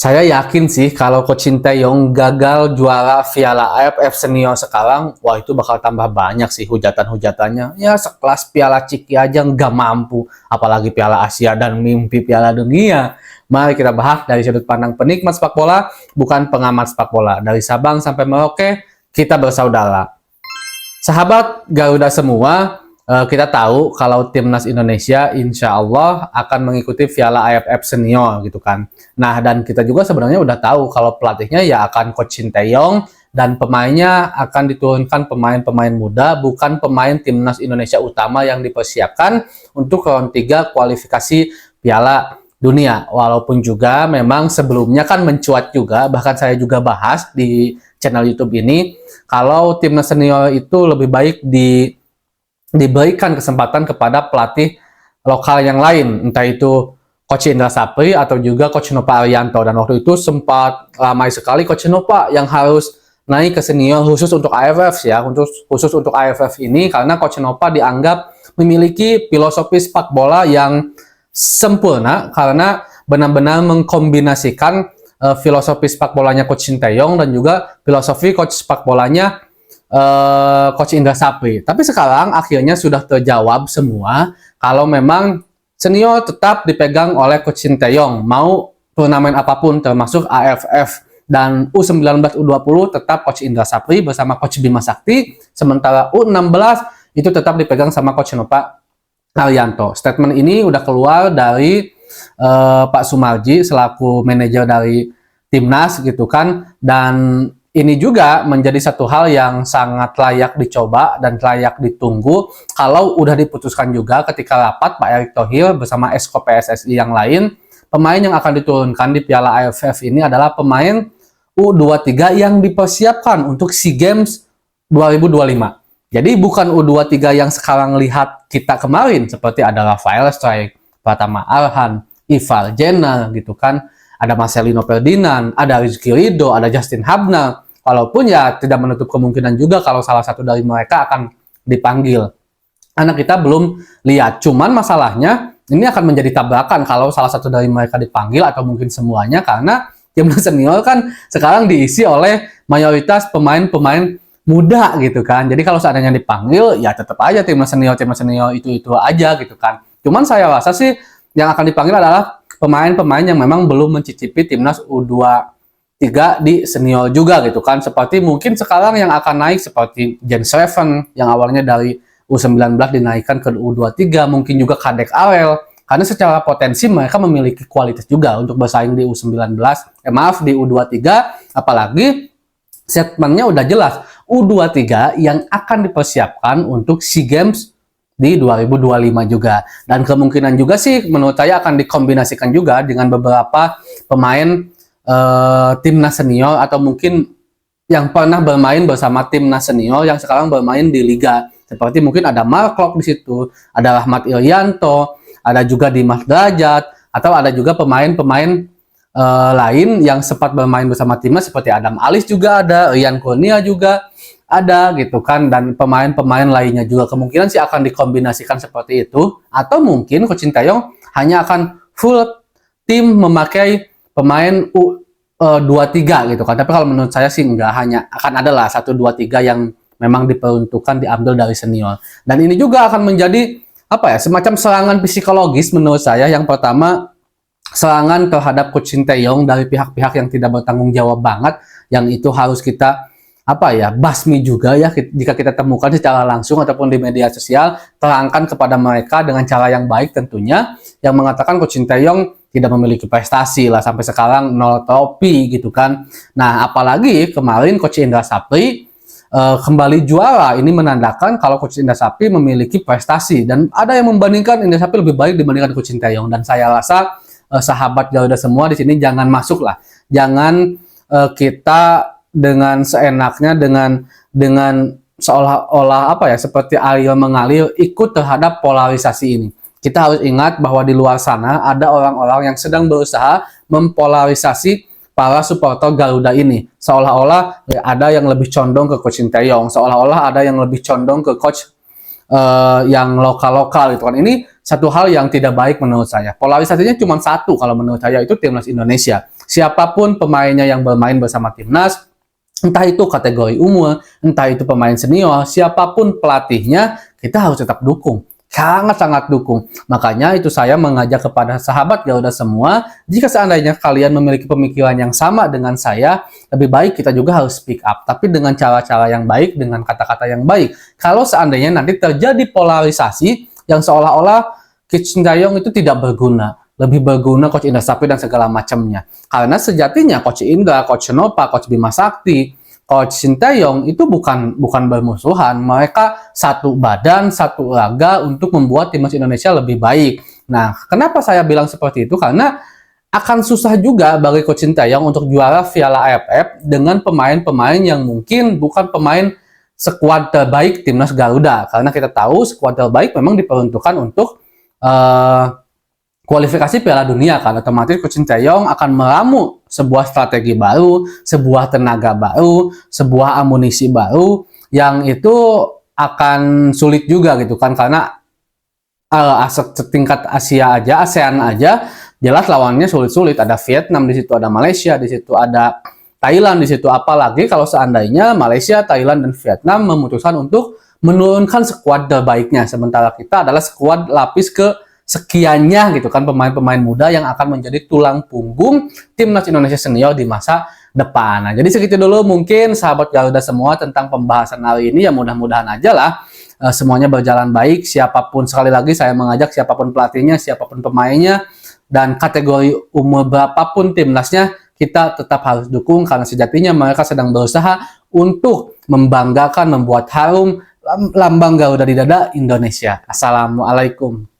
Saya yakin sih kalau Coach Sinteyong gagal juara Piala AFF Senior sekarang, wah itu bakal tambah banyak sih hujatan-hujatannya. Ya sekelas Piala Ciki aja nggak mampu, apalagi Piala Asia dan mimpi Piala Dunia. Mari kita bahas dari sudut pandang penikmat sepak bola, bukan pengamat sepak bola. Dari Sabang sampai Merauke, kita bersaudara. Sahabat Garuda semua, kita tahu kalau timnas Indonesia insya Allah akan mengikuti Piala AFF Senior gitu kan. Nah, dan kita juga sebenarnya udah tahu kalau pelatihnya ya akan Coach Sinteyong dan pemainnya akan diturunkan pemain-pemain muda, bukan pemain timnas Indonesia utama yang dipersiapkan untuk round 3 kualifikasi Piala Dunia. Walaupun juga memang sebelumnya kan mencuat juga, bahkan saya juga bahas di channel YouTube ini, kalau timnas senior itu lebih baik diberikan kesempatan kepada pelatih lokal yang lain, entah itu Coach Indra Sapri atau juga Coach Nova Arianto. Dan waktu itu sempat ramai sekali Coach Nova yang harus naik ke senior khusus untuk AFF ya, khusus untuk AFF ini karena Coach Nova dianggap memiliki filosofi sepak bola yang sempurna karena benar-benar mengkombinasikan filosofi sepak bolanya Coach Sinteyong dan juga filosofi coach sepak bolanya Coach Indra Sapri. Tapi sekarang akhirnya sudah terjawab semua kalau memang senior tetap dipegang oleh Coach Sinteyong, mau turnamen apapun termasuk AFF, dan U19 U20 tetap Coach Indra Sapri bersama Coach Bima Sakti, sementara U16 itu tetap dipegang sama Coach Nova Arianto. Statement ini udah keluar dari Pak Sumarji selaku manajer dari timnas gitu kan, dan ini juga menjadi satu hal yang sangat layak dicoba dan layak ditunggu kalau udah diputuskan juga ketika rapat Pak Erick Thohir bersama Esko PSSI yang lain, pemain yang akan diturunkan di Piala AFF ini adalah pemain U23 yang dipersiapkan untuk SEA Games 2025. Jadi bukan U23 yang sekarang lihat kita kemarin seperti ada Rafael Strike, Pratama Arhan, Ivar Jenner gitu kan, ada Marcelino Ferdinand, ada Rizky Ridho, ada Justin Hubner. Walaupun ya tidak menutup kemungkinan juga kalau salah satu dari mereka akan dipanggil. Karena kita belum lihat. Cuman masalahnya ini akan menjadi tabrakan kalau salah satu dari mereka dipanggil atau mungkin semuanya, karena timnas senior kan sekarang diisi oleh mayoritas pemain-pemain muda gitu kan. Jadi kalau seandainya dipanggil ya tetap aja timnas senior itu aja gitu kan. Cuman saya rasa sih yang akan dipanggil adalah pemain-pemain yang memang belum mencicipi timnas U23 di senior juga gitu kan. Seperti mungkin sekarang yang akan naik seperti Gen 7 yang awalnya dari U19 dinaikkan ke U23, mungkin juga Kadek Arel. Karena secara potensi mereka memiliki kualitas juga untuk bersaing di U19, di U23, apalagi statementnya udah jelas, U23 yang akan dipersiapkan untuk SEA Games di 2025 juga. Dan kemungkinan juga sih menurut saya akan dikombinasikan juga dengan beberapa pemain timnas senior atau mungkin yang pernah bermain bersama timnas senior yang sekarang bermain di liga. Seperti mungkin ada Mark Klok di situ, ada Rahmat Irianto, ada juga Dimas Derajat, atau ada juga pemain-pemain lain yang sempat bermain bersama timnas seperti Adam Alis juga ada, Rian Kurnia juga ada gitu kan, dan pemain-pemain lainnya juga kemungkinan sih akan dikombinasikan seperti itu, atau mungkin Coach Sinteyong hanya akan full tim memakai pemain U23 gitu kan. Tapi kalau menurut saya sih enggak, hanya akan ada lah 1, 2, 3 yang memang diperuntukkan diambil dari senior. Dan ini juga akan menjadi apa ya, semacam serangan psikologis menurut saya. Yang pertama, serangan terhadap Coach Sinteyong dari pihak-pihak yang tidak bertanggung jawab banget, yang itu harus kita apa ya, basmi juga ya jika kita temukan secara langsung ataupun di media sosial, terangkan kepada mereka dengan cara yang baik tentunya, yang mengatakan Coach Sinteyong tidak memiliki prestasi lah sampai sekarang, 0 trofi gitu kan. Nah, apalagi kemarin Coach Indra Sapri kembali juara, ini menandakan kalau Coach Indra Sapri memiliki prestasi, dan ada yang membandingkan Indra Sapri lebih baik dibandingkan Coach Sinteyong. Dan saya rasa sahabat Garuda semua di sini jangan masuk lah, jangan kita dengan seenaknya dengan seolah-olah apa ya, seperti air mengalir ikut terhadap polarisasi ini. Kita harus ingat bahwa di luar sana ada orang-orang yang sedang berusaha mempolarisasi para supporter Garuda ini. Seolah-olah ada yang lebih condong ke Coach Sinteyong, seolah-olah ada yang lebih condong ke Coach yang lokal-lokal gitu kan. Ini satu hal yang tidak baik menurut saya. Polarisasinya cuma satu kalau menurut saya, itu timnas Indonesia. Siapapun pemainnya yang bermain bersama timnas, entah itu kategori umur, entah itu pemain senior, siapapun pelatihnya, kita harus tetap dukung. Sangat-sangat dukung. Makanya itu saya mengajak kepada sahabat Garuda semua, jika seandainya kalian memiliki pemikiran yang sama dengan saya, lebih baik kita juga harus speak up. Tapi dengan cara-cara yang baik, dengan kata-kata yang baik. Kalau seandainya nanti terjadi polarisasi, yang seolah-olah Coach Sintayong itu tidak berguna. Lebih berguna Coach Indra Sapri dan segala macamnya. Karena sejatinya Coach Indra, Coach Nova, Coach Bima Sakti, Coach Sintayong itu bukan bermusuhan. Mereka satu badan, satu raga untuk membuat timnas Indonesia lebih baik. Nah, kenapa saya bilang seperti itu? Karena akan susah juga bagi Coach Sintayong untuk juara Piala AFF dengan pemain-pemain yang mungkin bukan pemain skuad terbaik timnas Garuda. Karena kita tahu skuad terbaik memang diperuntukkan untuk kualifikasi Piala Dunia, kan otomatis Coach Sintayong akan meramu sebuah strategi baru, sebuah tenaga baru, sebuah amunisi baru yang itu akan sulit juga gitu kan, karena setingkat Asia aja, ASEAN aja jelas lawannya sulit-sulit. Ada Vietnam di situ, ada Malaysia di situ, ada Thailand di situ. Apalagi kalau seandainya Malaysia, Thailand dan Vietnam memutuskan untuk menurunkan skuad terbaiknya, sementara kita adalah skuad lapis ke sekiannya gitu kan, pemain-pemain muda yang akan menjadi tulang punggung timnas Indonesia senior di masa depan. Nah, jadi segitu dulu mungkin sahabat Garuda semua tentang pembahasan hari ini. Ya mudah-mudahan aja lah semuanya berjalan baik. Siapapun, sekali lagi saya mengajak siapapun pelatihnya, siapapun pemainnya, dan kategori umur berapapun timnasnya, kita tetap harus dukung karena sejatinya mereka sedang berusaha untuk membanggakan, membuat harum lambang Garuda di dada Indonesia. Assalamualaikum.